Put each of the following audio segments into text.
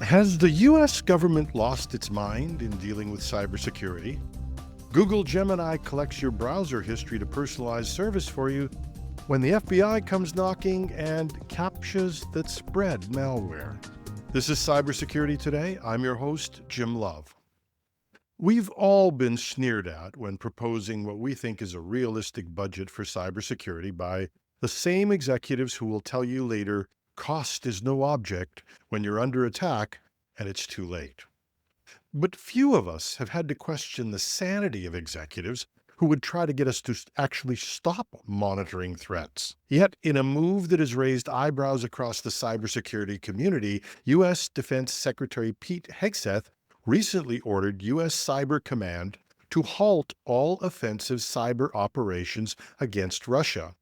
Has the US government lost its mind in dealing with cybersecurity? Google Gemini collects your browser history to personalize service for you when the FBI comes knocking, and Captchas that spread malware. This is Cybersecurity Today. I'm your host, Jim Love. We've all been sneered at when proposing what we think is a realistic budget for cybersecurity by the same executives who will tell you later cost is no object when you're under attack and it's too late. But few of us have had to question the sanity of executives who would try to get us to actually stop monitoring threats. Yet, in a move that has raised eyebrows across the cybersecurity community, U.S. Defense Secretary Pete Hegseth recently ordered U.S. Cyber Command to halt all offensive cyber operations against Russia.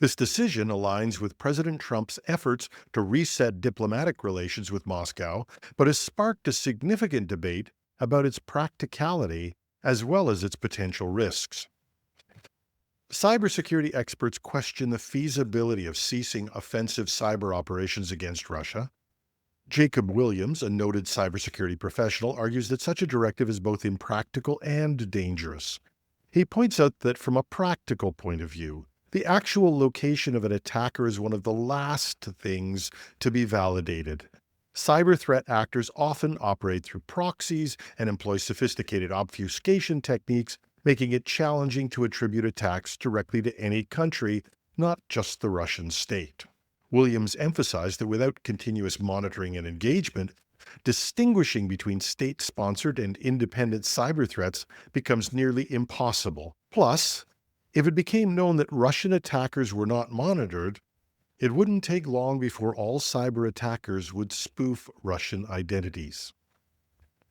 This decision aligns with President Trump's efforts to reset diplomatic relations with Moscow, but has sparked a significant debate about its practicality as well as its potential risks. Cybersecurity experts question the feasibility of ceasing offensive cyber operations against Russia. Jacob Williams, a noted cybersecurity professional, argues that such a directive is both impractical and dangerous. He points out that from a practical point of view, the actual location of an attacker is one of the last things to be validated. Cyber threat actors often operate through proxies and employ sophisticated obfuscation techniques, making it challenging to attribute attacks directly to any country, not just the Russian state. Williams emphasized that without continuous monitoring and engagement, distinguishing between state-sponsored and independent cyber threats becomes nearly impossible. Plus, if it became known that Russian attackers were not monitored, it wouldn't take long before all cyber attackers would spoof Russian identities.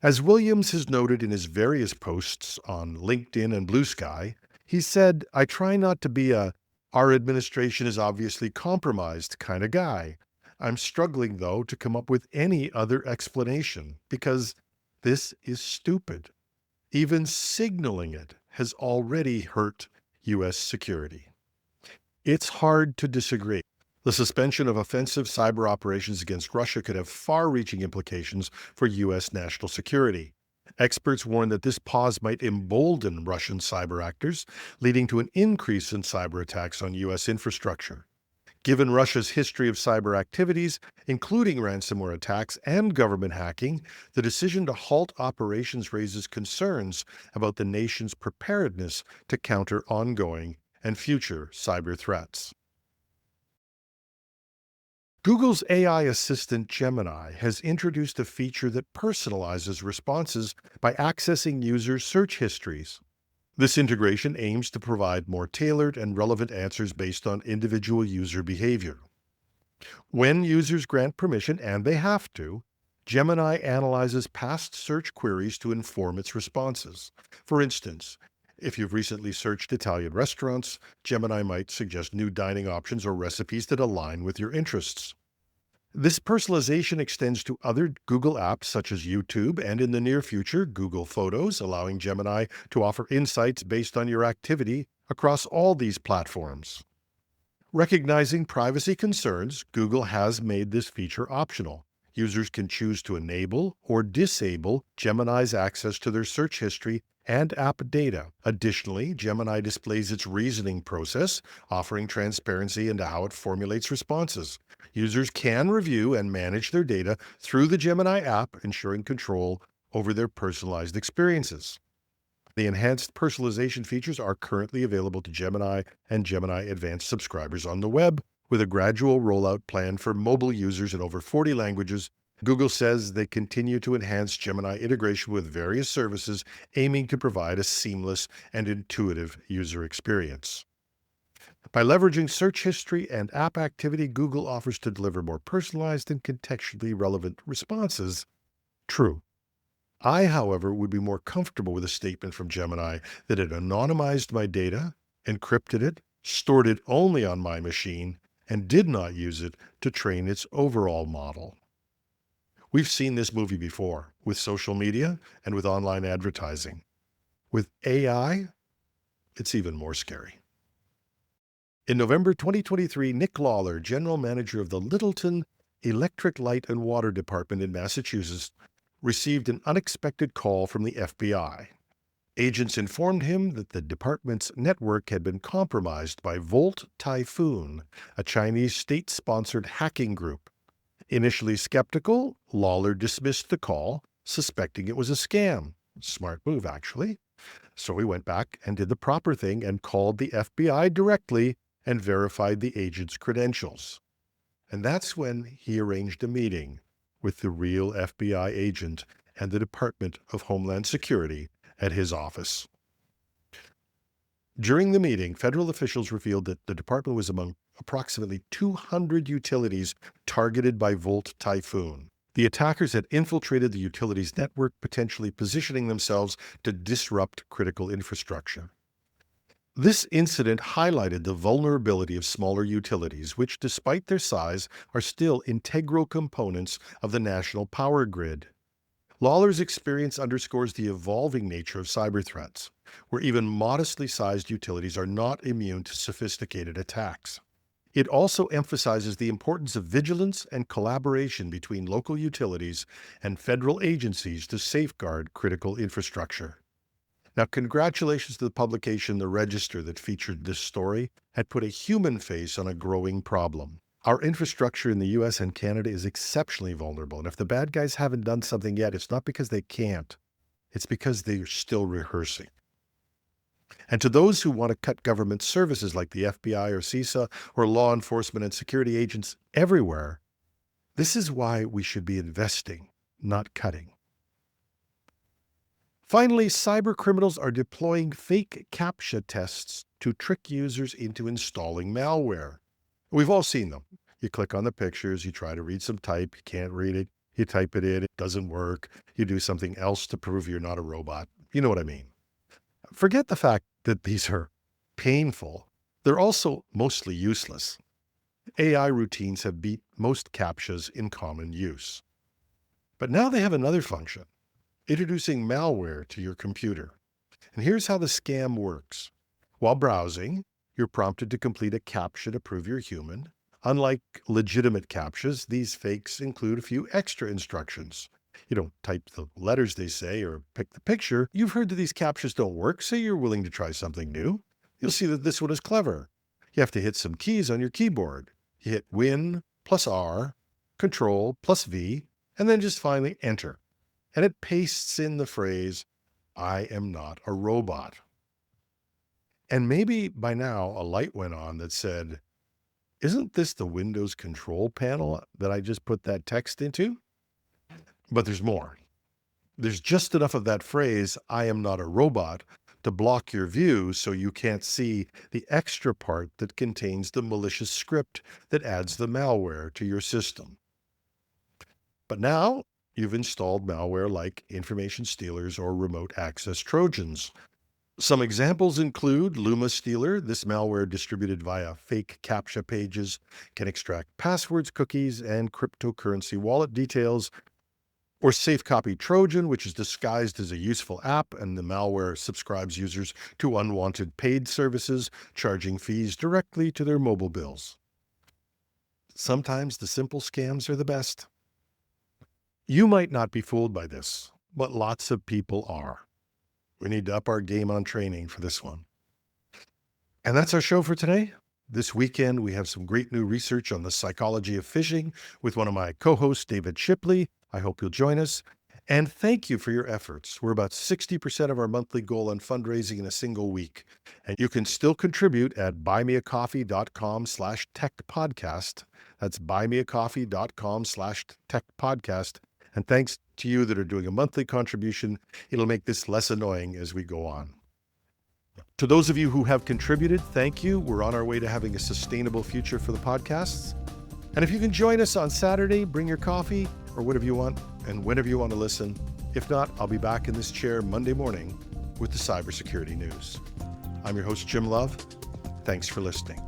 As Williams has noted in his various posts on LinkedIn and Blue Sky, he said, "I try not to be a 'our administration is obviously compromised' kind of guy. I'm struggling, though, to come up with any other explanation because this is stupid. Even signaling it has already hurt U.S. security." It's hard to disagree. The suspension of offensive cyber operations against Russia could have far-reaching implications for U.S. national security. Experts warn that this pause might embolden Russian cyber actors, leading to an increase in cyber attacks on U.S. infrastructure. Given Russia's history of cyber activities, including ransomware attacks and government hacking, the decision to halt operations raises concerns about the nation's preparedness to counter ongoing and future cyber threats. Google's AI assistant Gemini has introduced a feature that personalizes responses by accessing users' search histories. This integration aims to provide more tailored and relevant answers based on individual user behavior. When users grant permission, and they have to, Gemini analyzes past search queries to inform its responses. For instance, if you've recently searched Italian restaurants, Gemini might suggest new dining options or recipes that align with your interests. This personalization extends to other Google apps such as YouTube and, in the near future, Google Photos, allowing Gemini to offer insights based on your activity across all these platforms. Recognizing privacy concerns, Google has made this feature optional. Users can choose to enable or disable Gemini's access to their search history and app data. Additionally, Gemini displays its reasoning process, offering transparency into how it formulates responses. Users can review and manage their data through the Gemini app, ensuring control over their personalized experiences. The enhanced personalization features are currently available to Gemini and Gemini Advanced subscribers on the web, with a gradual rollout planned for mobile users in over 40 languages. Google says they continue to enhance Gemini integration with various services, aiming to provide a seamless and intuitive user experience. By leveraging search history and app activity, Google offers to deliver more personalized and contextually relevant responses. True. I, however, would be more comfortable with a statement from Gemini that it anonymized my data, encrypted it, stored it only on my machine, and did not use it to train its overall model. We've seen this movie before with social media and with online advertising. With AI, it's even more scary. In November 2023, Nick Lawler, general manager of the Littleton Electric Light and Water Department in Massachusetts received an unexpected call from the FBI. Agents informed him that the department's network had been compromised by Volt Typhoon, a Chinese state-sponsored hacking group. Initially skeptical, Lawler dismissed the call, suspecting it was a scam. Smart move, actually. So he went back and did the proper thing and called the FBI directly and verified the agent's credentials. And that's when he arranged a meeting with the real FBI agent and the Department of Homeland Security at his office. During the meeting, federal officials revealed that the department was among approximately 200 utilities targeted by Volt Typhoon. The attackers had infiltrated the utilities network, potentially positioning themselves to disrupt critical infrastructure. This incident highlighted the vulnerability of smaller utilities, which, despite their size, are still integral components of the national power grid. Lawler's experience underscores the evolving nature of cyber threats, where even modestly sized utilities are not immune to sophisticated attacks. It also emphasizes the importance of vigilance and collaboration between local utilities and federal agencies to safeguard critical infrastructure. Now, congratulations to the publication The Register that featured this story and put a human face on a growing problem. Our infrastructure in the U.S. and Canada is exceptionally vulnerable, and if the bad guys haven't done something yet, it's not because they can't. It's because they're still rehearsing. And to those who want to cut government services like the FBI or CISA or law enforcement and security agents everywhere, this is why we should be investing, not cutting. Finally, cyber criminals are deploying fake Captcha tests to trick users into installing malware. We've all seen them. You click on the pictures, you try to read some type, you can't read it, you type it in, it doesn't work, you do something else to prove you're not a robot. You know what I mean. Forget the fact that these are painful. They're also mostly useless. AI routines have beat most Captchas in common use. But now they have another function, introducing malware to your computer. And here's how the scam works. While browsing, you're prompted to complete a Captcha to prove you're human. Unlike legitimate Captchas, these fakes include a few extra instructions. You don't type the letters they say or pick the picture. You've heard that these Captchas don't work, so you're willing to try something new. You'll see that this one is clever. You have to hit some keys on your keyboard. You hit Win plus R, Control plus V, and then just finally Enter. And it pastes in the phrase, "I am not a robot." And maybe by now a light went on that said, "Isn't this the Windows control panel that I just put that text into?" But there's more. There's just enough of that phrase, "I am not a robot," to block your view so you can't see the extra part that contains the malicious script that adds the malware to your system. But now you've installed malware like information stealers or remote access Trojans. Some examples include Luma Stealer. This malware distributed via fake Captcha pages can extract passwords, cookies, and cryptocurrency wallet details. Or Safe Copy Trojan, which is disguised as a useful app, and the malware subscribes users to unwanted paid services, charging fees directly to their mobile bills. Sometimes the simple scams are the best. You might not be fooled by this, but lots of people are. We need to up our game on training for this one. And that's our show for today. This weekend, we have some great new research on the psychology of phishing with one of my co-hosts, David Shipley. I hope you'll join us. And thank you for your efforts. We're about 60% of our monthly goal on fundraising in a single week. And you can still contribute at buymeacoffee.com/techpodcast. That's buymeacoffee.com/techpodcast. And thanks to you that are doing a monthly contribution, it'll make this less annoying as we go on. To those of you who have contributed, thank you. We're on our way to having a sustainable future for the podcasts. And if you can join us on Saturday, bring your coffee or whatever you want and whenever you want to listen. If not, I'll be back in this chair Monday morning with the cybersecurity news. I'm your host, Jim Love. Thanks for listening.